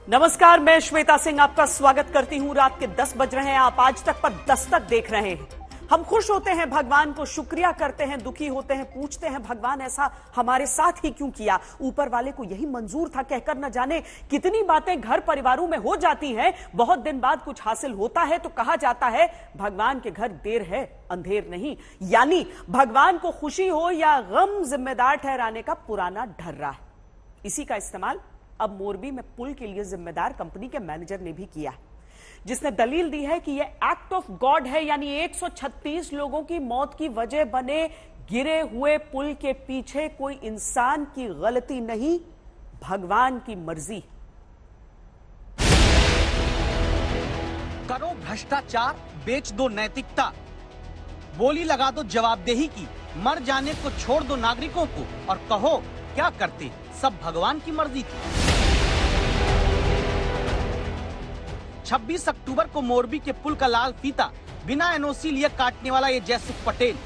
नमस्कार, मैं श्वेता सिंह आपका स्वागत करती हूं। रात के 10 बज रहे हैं, आप आज तक पर दस्तक देख रहे हैं। हम खुश होते हैं, भगवान को शुक्रिया करते हैं, दुखी होते हैं, पूछते हैं भगवान ऐसा हमारे साथ ही क्यों किया। ऊपर वाले को यही मंजूर था, कहकर न जाने कितनी बातें घर परिवारों में हो जाती हैं। बहुत दिन बाद कुछ हासिल होता है तो कहा जाता है भगवान के घर देर है अंधेर नहीं। यानी भगवान को खुशी हो या गम, जिम्मेदार ठहराने का पुराना ढर्रा है। इसी का इस्तेमाल अब मोरबी में पुल के लिए जिम्मेदार कंपनी के मैनेजर ने भी किया है, जिसने दलील दी है कि यह एक्ट ऑफ गॉड है। यानी 136 लोगों की मौत की वजह बने गिरे हुए पुल के पीछे कोई इंसान की गलती नहीं, भगवान की मर्जी। करो भ्रष्टाचार, बेच दो नैतिकता, बोली लगा दो जवाबदेही की, मर जाने को छोड़ दो नागरिकों को और कहो क्या करते, सब भगवान की मर्जी थी। 26 अक्टूबर को मोरबी के पुल का लाल फीता बिना एनओसी लिए काटने वाला ये जयसुख पटेल,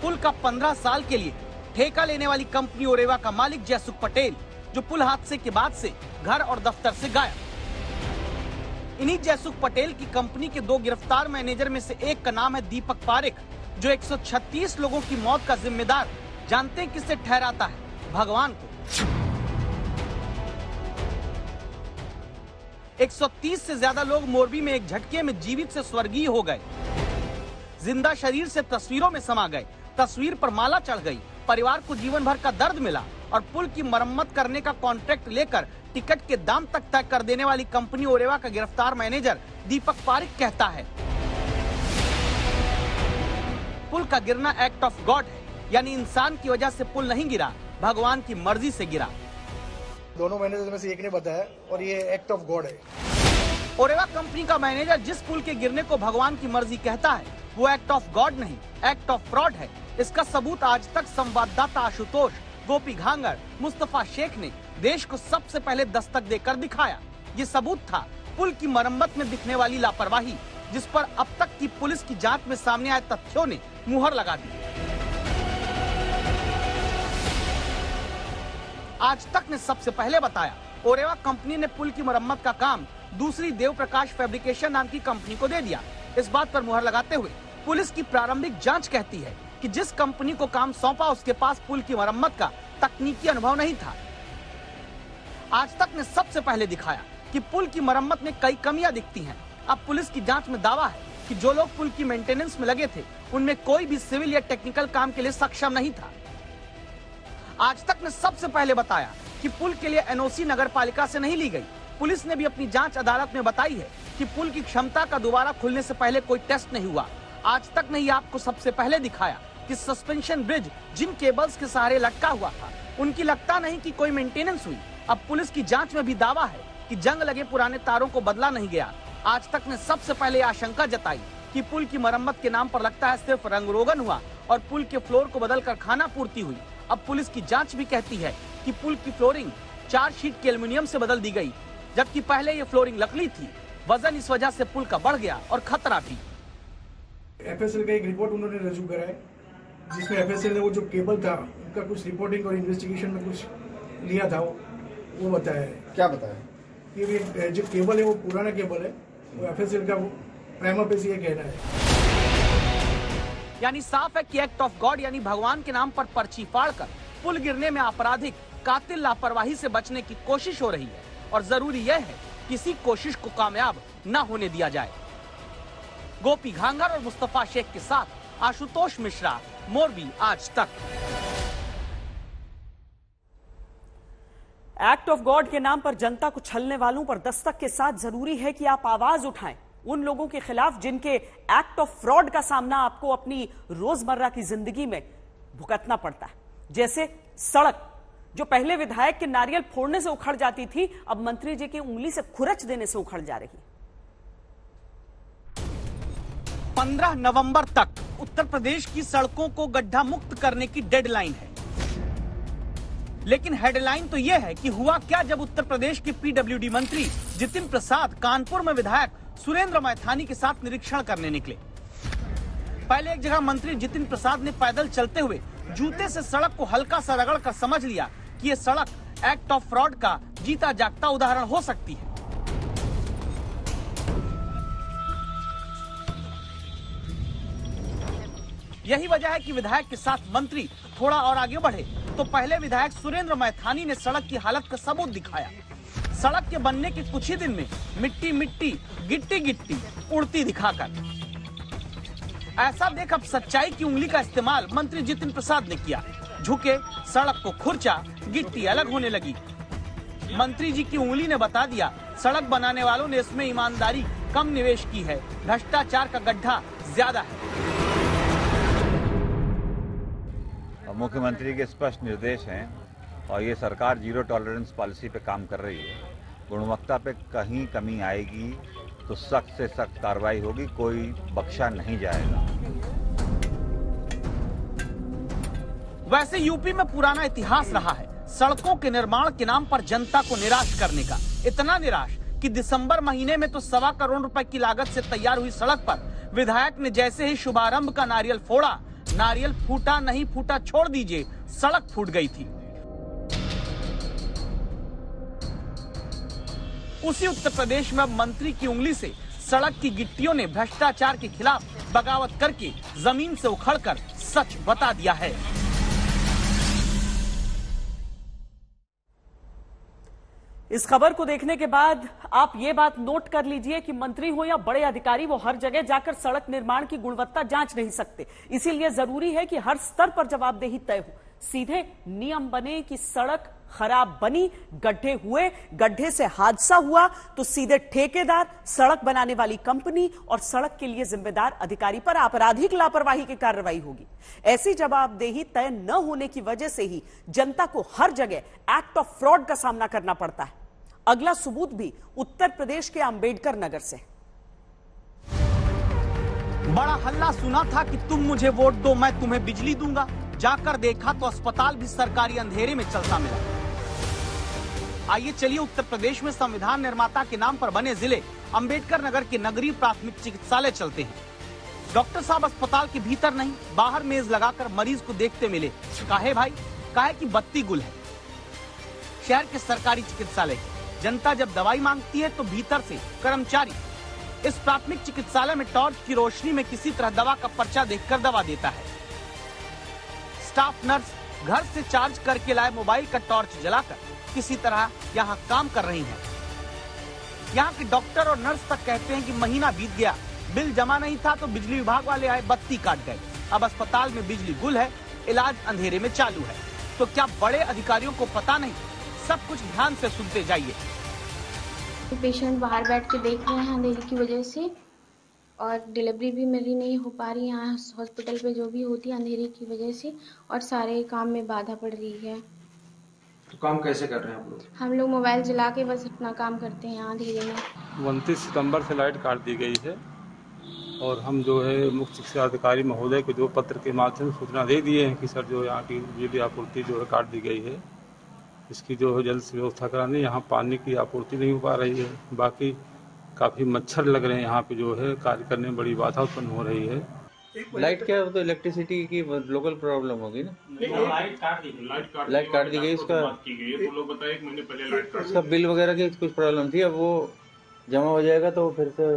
पुल का 15 साल के लिए ठेका लेने वाली कंपनी ओरेवा का मालिक जयसुख पटेल, जो पुल हादसे के बाद से घर और दफ्तर से गायब। इन्हीं जयसुख पटेल की कंपनी के 2 गिरफ्तार मैनेजर में से एक का नाम है दीपक पारेख, जो 136 लोगों की मौत का जिम्मेदार जानते हैं किससे ठहराता है? भगवान को। 130 से ज्यादा लोग मोरबी में एक झटके में जीवित से स्वर्गीय हो गए, जिंदा शरीर से तस्वीरों में समा गए, तस्वीर पर माला चढ़ गई, परिवार को जीवन भर का दर्द मिला और पुल की मरम्मत करने का कॉन्ट्रैक्ट लेकर टिकट के दाम तक तय कर देने वाली कंपनी ओरेवा का गिरफ्तार मैनेजर दीपक पारेख कहता है पुल का गिरना एक्ट ऑफ गॉड है। यानी इंसान की वजह से पुल नहीं गिरा, भगवान की मर्जी से गिरा। दोनों मैनेजर में से एक ने बताया और ये एक्ट ऑफ गॉड है। ओरेवा कंपनी का मैनेजर जिस पुल के गिरने को भगवान की मर्जी कहता है, वो एक्ट ऑफ गॉड नहीं, एक्ट ऑफ फ्रॉड है। इसका सबूत आज तक संवाददाता आशुतोष, गोपी घांगर, मुस्तफा शेख ने देश को सबसे पहले दस्तक देकर दिखाया। ये सबूत था पुल की मरम्मत में दिखने वाली लापरवाही, जिस पर अब तक की पुलिस की जांच में सामने आए तथ्यों ने मुहर लगा दी। आज तक ने सबसे पहले बताया ओरेवा कंपनी ने पुल की मरम्मत का काम दूसरी देव प्रकाश फैब्रिकेशन नाम की कंपनी को दे दिया। इस बात पर मुहर लगाते हुए पुलिस की प्रारंभिक जांच कहती है कि जिस कंपनी को काम सौंपा उसके पास पुल की मरम्मत का तकनीकी अनुभव नहीं था। आज तक ने सबसे पहले दिखाया कि पुल की मरम्मत में कई कमियां दिखती हैं। अब पुलिस की जांच में दावा है कि जो लोग पुल की मेंटेनेंस में लगे थे, उनमें कोई भी सिविल या टेक्निकल काम के लिए सक्षम नहीं था। आज तक ने सबसे पहले बताया कि पुल के लिए एनओसी नगर पालिका से नहीं ली गई। पुलिस ने भी अपनी जांच अदालत में बताई है कि पुल की क्षमता का दोबारा खुलने से पहले कोई टेस्ट नहीं हुआ। आज तक ने ही आपको सबसे पहले दिखाया कि सस्पेंशन ब्रिज जिन केबल्स के सहारे लटका हुआ था, उनकी लगता नहीं कि कोई मेंटेनेंस हुई। अब पुलिस की जांच में भी दावा है कि जंग लगे पुराने तारों को बदला नहीं गया। आज तक ने सबसे पहले आशंका जताई कि पुल की मरम्मत के नाम पर लगता है सिर्फ रंग रोगन हुआ और पुल के फ्लोर को बदलकर खाना पूर्ति हुई। अब पुलिस की जांच भी कहती है कि पुल की फ्लोरिंग 4 शीट के एल्युमिनियम से बदल दी गई, जबकि पहले ये फ्लोरिंग लकड़ी थी। वजन इस वजह से पुल का बढ़ गया और खतरा भी। एफएसएल का एक रिपोर्ट उन्होंने रजू करा है, जिसमें एफएसएल ने वो जो केबल था उनका कुछ रिपोर्टिंग और इन्वेस्टिगेशन में कुछ लिया था, वो बताया है। क्या बताया? कि जो केबल है वो पुराना केबल है, वो एफएसएल का प्राइमा पे ये कहना है। यानी साफ है कि एक्ट ऑफ गॉड यानी भगवान के नाम पर पर्ची फाड़कर पुल गिरने में आपराधिक कातिल लापरवाही से बचने की कोशिश हो रही है और जरूरी यह है किसी कोशिश को कामयाब न होने दिया जाए। गोपी घांगर और मुस्तफा शेख के साथ आशुतोष मिश्रा, मोरबी आज तक। एक्ट ऑफ गॉड के नाम पर जनता को छलने वालों पर दस्तक के साथ जरूरी है कि आप आवाज उठाएं उन लोगों के खिलाफ जिनके एक्ट ऑफ फ्रॉड का सामना आपको अपनी रोजमर्रा की जिंदगी में भुगतना पड़ता है। जैसे सड़क, जो पहले विधायक के नारियल फोड़ने से उखड़ जाती थी, अब मंत्री जी की उंगली से खुरच देने से उखड़ जा रही। 15 नवंबर तक उत्तर प्रदेश की सड़कों को गड्ढा मुक्त करने की डेडलाइन है। लेकिन हेडलाइन तो यह है कि हुआ क्या जब उत्तर प्रदेश के पीडब्ल्यूडी मंत्री जितिन प्रसाद कानपुर में विधायक सुरेंद्र मैथानी के साथ निरीक्षण करने निकले। पहले एक जगह मंत्री जितिन प्रसाद ने पैदल चलते हुए जूते से सड़क को हल्का सा रगड़ कर समझ लिया कि ये सड़क एक्ट ऑफ फ्रॉड का जीता जागता उदाहरण हो सकती है। यही वजह है कि विधायक के साथ मंत्री थोड़ा और आगे बढ़े तो पहले विधायक सुरेंद्र मैथानी ने सड़क की हालत का सबूत दिखाया। सड़क के बनने के कुछ ही दिन में मिट्टी मिट्टी, गिट्टी गिट्टी उड़ती दिखाकर। ऐसा देख अब सच्चाई की उंगली का इस्तेमाल मंत्री जितिन प्रसाद ने किया। झुके, सड़क को खुरचा, गिट्टी अलग होने लगी। मंत्री जी की उंगली ने बता दिया, सड़क बनाने वालों ने इसमें ईमानदारी कम निवेश की है, भ्रष्टाचार का गड्ढा ज्यादा है। मुख्यमंत्री के स्पष्ट निर्देश हैं और ये सरकार जीरो टॉलरेंस पॉलिसी पे काम कर रही है। गुणवत्ता पे कहीं कमी आएगी तो सख्त से सख्त कार्रवाई होगी, कोई बख्शा नहीं जाएगा। वैसे यूपी में पुराना इतिहास रहा है सड़कों के निर्माण के नाम पर जनता को निराश करने का। इतना निराश कि दिसंबर महीने में तो 1.25 करोड़ रुपए की लागत से तैयार हुई सड़क पर विधायक ने जैसे ही शुभारंभ का नारियल फोड़ा, नारियल फूटा नहीं फूटा छोड़ दीजिए, सड़क फूट गई थी। उसी उत्तर प्रदेश में अब मंत्री की उंगली से सड़क की गिट्टियों ने भ्रष्टाचार के खिलाफ बगावत करके जमीन से उखड़कर सच बता दिया है। इस खबर को देखने के बाद आप ये बात नोट कर लीजिए कि मंत्री हो या बड़े अधिकारी, वो हर जगह जाकर सड़क निर्माण की गुणवत्ता जांच नहीं सकते। इसीलिए जरूरी है कि हर स्तर पर जवाबदेही तय हो। सीधे नियम बने कि सड़क खराब बनी, गड्ढे हुए, गड्ढे से हादसा हुआ तो सीधे ठेकेदार, सड़क बनाने वाली कंपनी और सड़क के लिए जिम्मेदार अधिकारी पर आपराधिक लापरवाही की कार्रवाई होगी। ऐसी जवाबदेही तय न होने की वजह से ही जनता को हर जगह एक्ट ऑफ फ्रॉड का सामना करना पड़ता है। अगला सबूत भी उत्तर प्रदेश के अंबेडकर नगर से। बड़ा हल्ला सुना था कि तुम मुझे वोट दो, मैं तुम्हें बिजली दूंगा। जाकर देखा तो अस्पताल भी सरकारी अंधेरे में चलता मिला। आइए चलिए उत्तर प्रदेश में संविधान निर्माता के नाम पर बने जिले अंबेडकर नगर के नगरीय प्राथमिक चिकित्सालय चलते हैं। डॉक्टर साहब अस्पताल के भीतर नहीं, बाहर मेज लगाकर मरीज को देखते मिले। काहे भाई? काहे कि बत्ती गुल है। शहर के सरकारी चिकित्सालय जनता जब दवाई मांगती है तो भीतर से कर्मचारी इस प्राथमिक चिकित्सालय में टॉर्च की रोशनी में किसी तरह दवा का पर्चा देखकर दवा देता है। स्टाफ नर्स घर से चार्ज करके लाए मोबाइल का टॉर्च जलाकर किसी तरह यहाँ काम कर रही हैं। यहाँ के डॉक्टर और नर्स तक कहते हैं कि महीना बीत गया, बिल जमा नहीं था तो बिजली विभाग वाले आए, बत्ती काट गए। अब अस्पताल में बिजली गुल है, इलाज अंधेरे में चालू है। तो क्या बड़े अधिकारियों को पता नहीं? सब कुछ ध्यान से सुनते जाइए। पेशेंट बाहर बैठ के देख रहे हैं अंधेरे की वजह से, और डिलीवरी भी मेरी नहीं हो पा रही यहाँ हॉस्पिटल पे, जो भी होती है अंधेरे की वजह से, और सारे काम में बाधा पड़ रही है। तो काम कैसे कर रहे हैं आप लोग? हम लोग मोबाइल जला के बस अपना काम करते हैं यहाँ अंधेरे में। 29 सितंबर से लाइट काट दी गई है और हम जो है मुख्य चिकित्सा अधिकारी महोदय को जो पत्र के माध्यम से सूचना दे दिए हैं कि सर जो यहाँ की बिजली आपूर्ति जो है काट दी गई है, इसकी जो है जल्द से व्यवस्था करानी। यहाँ पानी की आपूर्ति नहीं हो पा रही है, बाकी काफ़ी मच्छर लग रहे हैं यहाँ पे, जो है कार्य करने में बड़ी बाधा उत्पन्न हो रही है। लाइट क्या है? तो इलेक्ट्रिसिटी की लोकल प्रॉब्लम होगी ना। लाइट काट दी गई। उसका तो लोग बताए 1 महीने पहले लाइट काट उसका बिल वगैरह की कुछ प्रॉब्लम थी, अब वो जमा हो जाएगा तो फिर से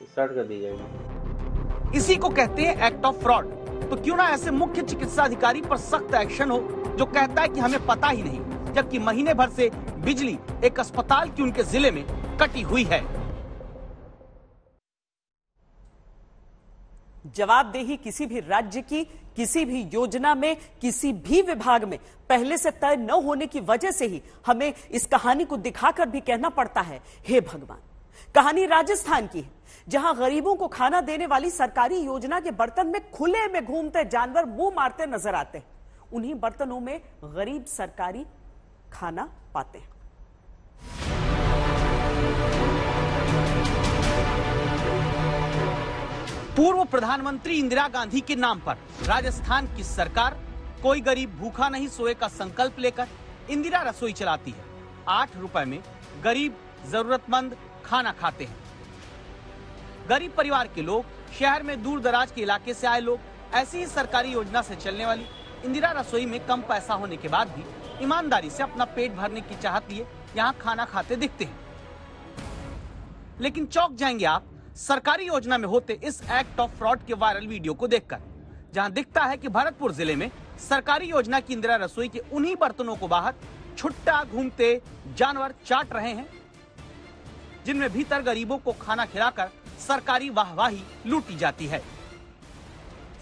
स्टार्ट कर दी जाएगी। इसी को कहते हैं एक्ट ऑफ फ्रॉड। तो क्यों ना ऐसे मुख्य चिकित्सा अधिकारी पर सख्त एक्शन हो जो कहता है कि हमें पता ही नहीं, जबकि महीने भर से बिजली एक अस्पताल की उनके जिले में कटी हुई है। जवाबदेही किसी भी राज्य की, किसी भी योजना में, किसी भी विभाग में पहले से तय न होने की वजह से ही हमें इस कहानी को दिखाकर भी कहना पड़ता है, हे भगवान। कहानी राजस्थान की है, जहां गरीबों को खाना देने वाली सरकारी योजना के बर्तन में खुले में घूमते जानवर मुंह मारते नजर आते हैं। उन्हीं बर्तनों में गरीब सरकारी खाना पाते हैं। पूर्व प्रधानमंत्री इंदिरा गांधी के नाम पर राजस्थान की सरकार कोई गरीब भूखा नहीं सोए का संकल्प लेकर इंदिरा रसोई चलाती है। 8 रुपए में गरीब जरूरतमंद खाना खाते हैं। गरीब परिवार के लोग, शहर में दूर दराज के इलाके से आए लोग ऐसी ही सरकारी योजना से चलने वाली इंदिरा रसोई में कम पैसा होने के बाद भी ईमानदारी से अपना पेट भरने की चाहत लिए यहाँ खाना खाते दिखते हैं। लेकिन चौंक जाएंगे आप सरकारी योजना में होते इस एक्ट ऑफ फ्रॉड के वायरल वीडियो को देखकर। जहां दिखता है कि भरतपुर जिले में सरकारी योजना की इंदिरा रसोई के उन्हीं बर्तनों को बाहर छुट्टा घूमते जानवर चाट रहे हैं, जिनमें भीतर गरीबों को खाना खिलाकर सरकारी वाहवाही लूटी जाती है।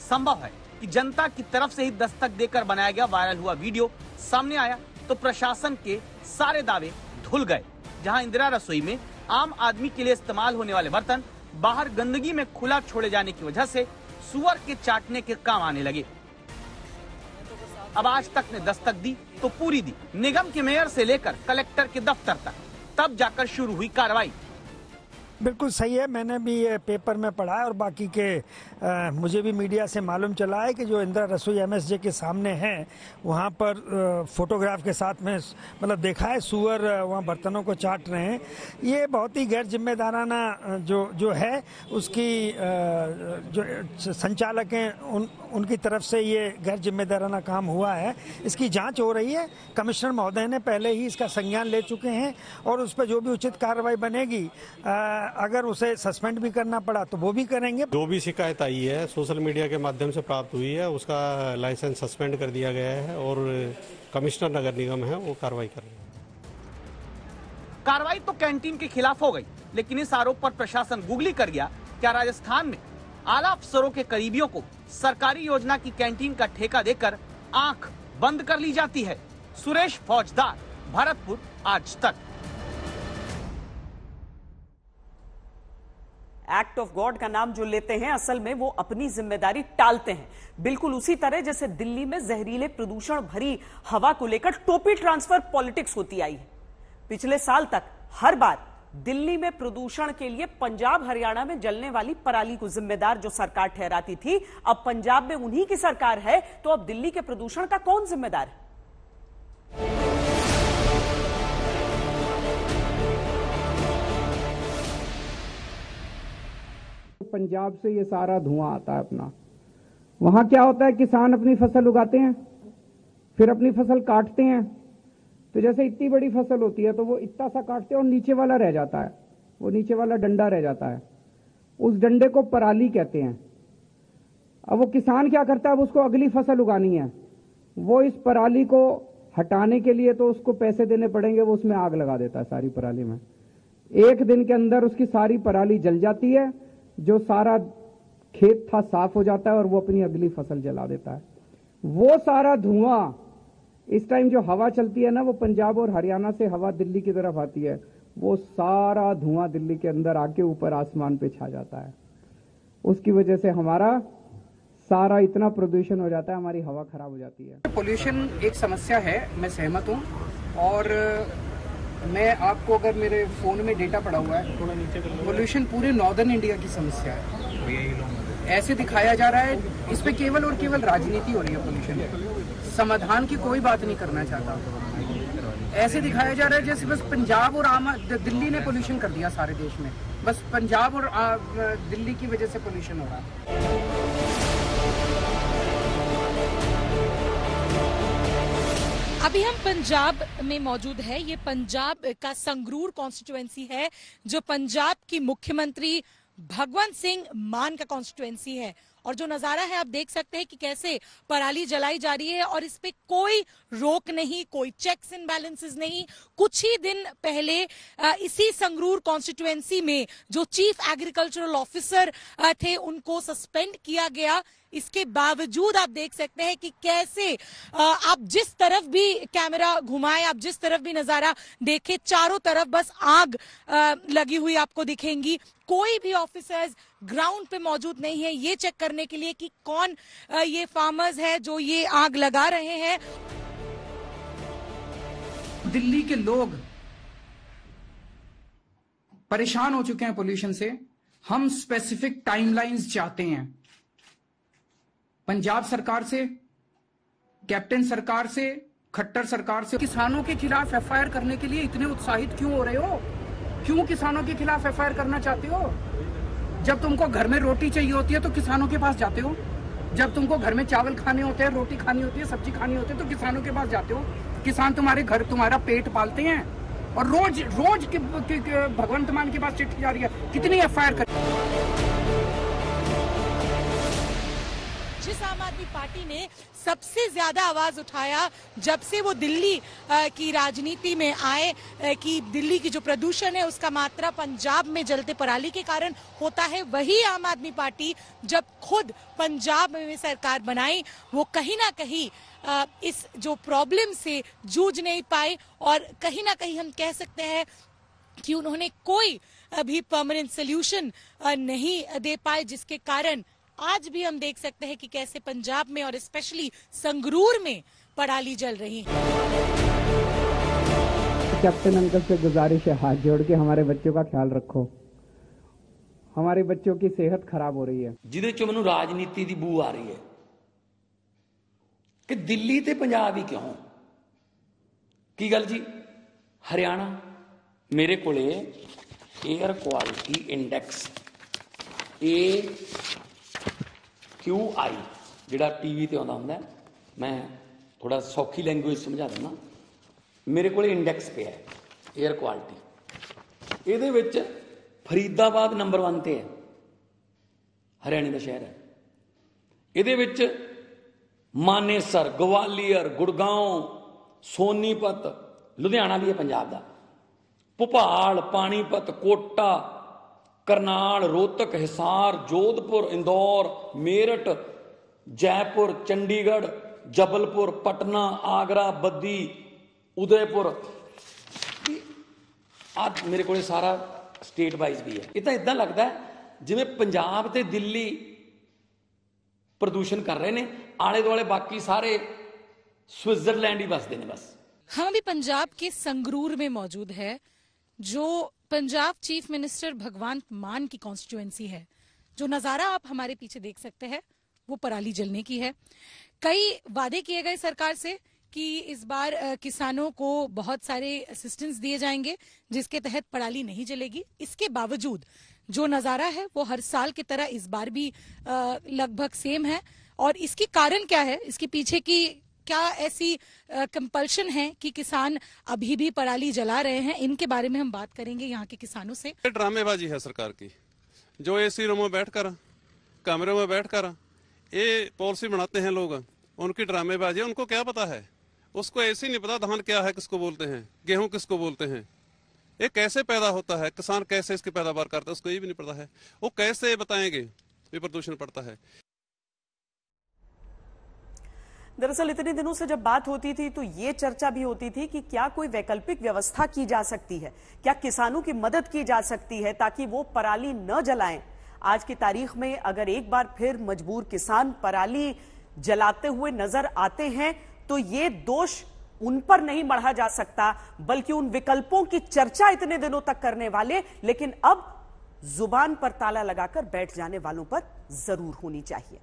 संभव है कि जनता की तरफ से ही दस्तक देकर बनाया गया वायरल हुआ वीडियो सामने आया तो प्रशासन के सारे दावे धुल गए। जहां इंदिरा रसोई में आम आदमी के लिए इस्तेमाल होने वाले बर्तन बाहर गंदगी में खुला छोड़े जाने की वजह से सुअर के चाटने के काम आने लगे। अब आज तक ने दस्तक दी तो पूरी दी। निगम के मेयर से लेकर कलेक्टर के दफ्तर तक, तब जाकर शुरू हुई कार्रवाई। बिल्कुल सही है, मैंने भी ये पेपर में पढ़ा है और बाकी के मुझे भी मीडिया से मालूम चला है कि जो इंदिरा रसोई एमएसजे के सामने है वहाँ पर फोटोग्राफ के साथ में मतलब देखा है सुअर वहाँ बर्तनों को चाट रहे हैं। ये बहुत ही गैर जिम्मेदाराना जो है उसकी जो संचालक हैं उनकी तरफ से ये गैर जिम्मेदाराना काम हुआ है। इसकी जांच हो रही है। कमिश्नर महोदय ने पहले ही इसका संज्ञान ले चुके हैं और उस पर जो भी उचित कार्रवाई बनेगी, अगर उसे सस्पेंड भी करना पड़ा तो वो भी करेंगे। जो भी शिकायत आई है सोशल मीडिया के माध्यम से प्राप्त हुई है, उसका लाइसेंस सस्पेंड कर दिया गया है और कमिश्नर नगर निगम है वो कार्रवाई कर रहे हैं। कार्रवाई तो कैंटीन के खिलाफ हो गई, लेकिन इस आरोप पर प्रशासन गूगली कर गया। क्या राजस्थान में आला अफसरों के करीबियों को सरकारी योजना की कैंटीन का ठेका देकर आंख बंद कर ली जाती है? सुरेश फौजदार, भरतपुर, आज तक। एक्ट ऑफ गॉड का नाम जो लेते हैं, असल में वो अपनी जिम्मेदारी टालते हैं। बिल्कुल उसी तरह जैसे दिल्ली में जहरीले प्रदूषण भरी हवा को लेकर टोपी ट्रांसफर पॉलिटिक्स होती आई है। पिछले साल तक हर बार दिल्ली में प्रदूषण के लिए पंजाब हरियाणा में जलने वाली पराली को जिम्मेदार जो सरकार ठहराती थी, अब पंजाब में उन्हीं की सरकार है, तो अब दिल्ली के प्रदूषण का कौन जिम्मेदार है? पंजाब से ये सारा धुआं आता है अपना। वहां क्या होता है, किसान अपनी फसल उगाते हैं, फिर अपनी फसल काटते हैं। तो जैसे इतनी बड़ी फसल होती है तो वो इतना सा काटते हैं और नीचे वाला रह जाता है, वो नीचे वाला डंडा रह जाता है, उस डंडे को पराली कहते हैं। अब वो किसान क्या करता है, अब उसको अगली फसल उगानी है, वो इस पराली को हटाने के लिए तो उसको पैसे देने पड़ेंगे, वो उसमें आग लगा देता है सारी पराली में। एक दिन के अंदर उसकी सारी पराली जल जाती है, जो सारा खेत था साफ हो जाता है और वो अपनी अगली फसल जला देता है। वो सारा धुआं इस टाइम जो हवा चलती है ना, वो पंजाब और हरियाणा से हवा दिल्ली की तरफ आती है, वो सारा धुआं दिल्ली के अंदर आके ऊपर आसमान पे छा जाता है। उसकी वजह से हमारा सारा इतना प्रदूषण हो जाता है, हमारी हवा खराब हो जाती है। पोल्यूशन एक समस्या है, मैं सहमत हूँ। और मैं आपको, अगर मेरे फोन में डेटा पड़ा हुआ है, पोल्यूशन पूरे नॉर्दर्न इंडिया की समस्या है। ऐसे दिखाया जा रहा है, इस पे केवल और केवल राजनीति हो रही है। पोल्यूशन समाधान की कोई बात नहीं करना चाहता। ऐसे दिखाया जा रहा है जैसे बस पंजाब और दिल्ली ने पोल्यूशन कर दिया सारे देश में, बस पंजाब और दिल्ली की वजह से पोल्यूशन हो रहा है। अभी हम पंजाब में मौजूद है। ये पंजाब का संगरूर कॉन्स्टिट्यूएंसी है, जो पंजाब की मुख्यमंत्री भगवंत सिंह मान का कॉन्स्टिट्यूएंसी है। और जो नजारा है आप देख सकते हैं कि कैसे पराली जलाई जा रही है और इस पे कोई रोक नहीं, कोई चेक्स एंड बैलेंसेस नहीं। कुछ ही दिन पहले इसी संगरूर कॉन्स्टिट्यूएंसी में जो चीफ एग्रीकल्चरल ऑफिसर थे उनको सस्पेंड किया गया। इसके बावजूद आप देख सकते हैं कि कैसे आप जिस तरफ भी कैमरा घुमाएं, आप जिस तरफ भी नजारा देखें, चारों तरफ बस आग लगी हुई आपको दिखेंगी। कोई भी ऑफिसर्स ग्राउंड पे मौजूद नहीं है ये चेक करने के लिए कि कौन ये फार्मर्स है जो ये आग लगा रहे हैं। दिल्ली के लोग परेशान हो चुके हैं पोल्यूशन से। हम स्पेसिफिक टाइमलाइंस चाहते हैं पंजाब सरकार से, कैप्टन सरकार से, खट्टर सरकार से। किसानों के खिलाफ एफआईआर करने के लिए इतने उत्साहित क्यों हो रहे हो? क्यों किसानों के खिलाफ एफआईआर करना चाहते हो? जब तुमको घर में रोटी चाहिए होती है तो किसानों के पास जाते हो। जब तुमको घर में चावल खाने होते हैं, रोटी खानी होती है, सब्जी खानी होती है, तो किसानों के पास जाते हो। किसान तुम्हारे घर तुम्हारा पेट पालते हैं और रोज रोज भगवंत मान के पास चिट्ठी जा रही है, कितनी एफआईआर कर। जिस आम आदमी पार्टी ने सबसे ज्यादा आवाज उठाया जब से वो दिल्ली की राजनीति में आए कि दिल्ली की जो प्रदूषण है उसका मात्रा पंजाब में जलते पराली के कारण होता है, वही आम आदमी पार्टी जब खुद पंजाब में सरकार बनाई वो कहीं ना कहीं इस जो प्रॉब्लम से जूझ नहीं पाए और कहीं ना कहीं हम कह सकते हैं कि उन्होंने कोई अभी परमानेंट सोल्यूशन नहीं दे पाए, जिसके कारण आज भी हम देख सकते हैं कि कैसे पंजाब में और स्पेशली संगरूर में पराली जल रही है। कैप्टन अंकल से गुजारिश है, हाथ जोड़ के हमारे बच्चों का ख्याल रखो, हमारे बच्चों की सेहत खराब हो रही है। जिहदे चों मैनूं राजनीति दी बू आ रही है कि दिल्ली ते पंजाब ही क्यों की गल जी। हरियाणा मेरे कोले एयर क्वालिटी इंडेक्स AQI जिहड़ा टीवी ते आउंदा हुंदा, मैं थोड़ा सौखी लैंग्वेज समझा देना, मेरे कोले इंडेक्स पे है एयर क्वालिटी, इहदे विच फरीदाबाद नंबर 1 ते है, हरियाणे का शहर है। इहदे विच मानेसर, ग्वालियर, गुड़गांव, सोनीपत, लुधियाना भी है पंजाब का, भोपाल, पानीपत, कोटा, करनाल, रोहतक, हिसार, जोधपुर, इंदौर, मेरठ, जयपुर, चंडीगढ़, जबलपुर, पटना, आगरा, बद्दी, उदयपुर, आज मेरे को सारा स्टेट वाइज भी है। ये तो इदा लगता है जिवें पंजाब ते दिल्ली प्रदूषण कर रहे हैं, आले दुआले बाकी सारे स्विट्जरलैंड ही बसते हैं बस। हम अभी पंजाब के संगरूर में मौजूद है, जो पंजाब चीफ मिनिस्टर भगवंत मान की कॉन्स्टिट्यूएंसी है। जो नजारा आप हमारे पीछे देख सकते हैं वो पराली जलने की है। कई वादे किए गए सरकार से कि इस बार किसानों को बहुत सारे असिस्टेंस दिए जाएंगे जिसके तहत पराली नहीं जलेगी। इसके बावजूद जो नजारा है वो हर साल की तरह इस बार भी लगभग सेम है। और इसकी कारण क्या है, इसके पीछे की क्या ऐसी कंपल्शन है कि किसान अभी भी पराली जला रहे हैं, इनके बारे में हम बात करेंगे यहाँ के किसानों से। ड्रामेबाजी है सरकार की, जो एसी रूम में बैठकर, कमरे में बैठकर ये पॉलिसी बनाते हैं लोग, उनकी ड्रामेबाजी है। उनको क्या पता है, उसको ऐसे नहीं पता धान क्या है, किसको बोलते हैं, गेहूं किसको बोलते हैं, ये कैसे पैदा होता है, किसान कैसे इसकी पैदावार करता है, उसको ये भी नहीं पता है। वो कैसे बताएंगे ये प्रदूषण पड़ता है। दरअसल इतने दिनों से जब बात होती थी तो ये चर्चा भी होती थी कि क्या कोई वैकल्पिक व्यवस्था की जा सकती है, क्या किसानों की मदद की जा सकती है ताकि वो पराली न जलाएं। आज की तारीख में अगर एक बार फिर मजबूर किसान पराली जलाते हुए नजर आते हैं तो ये दोष उन पर नहीं मढ़ा जा सकता, बल्कि उन विकल्पों की चर्चा इतने दिनों तक करने वाले लेकिन अब जुबान पर ताला लगाकर बैठ जाने वालों पर जरूर होनी चाहिए।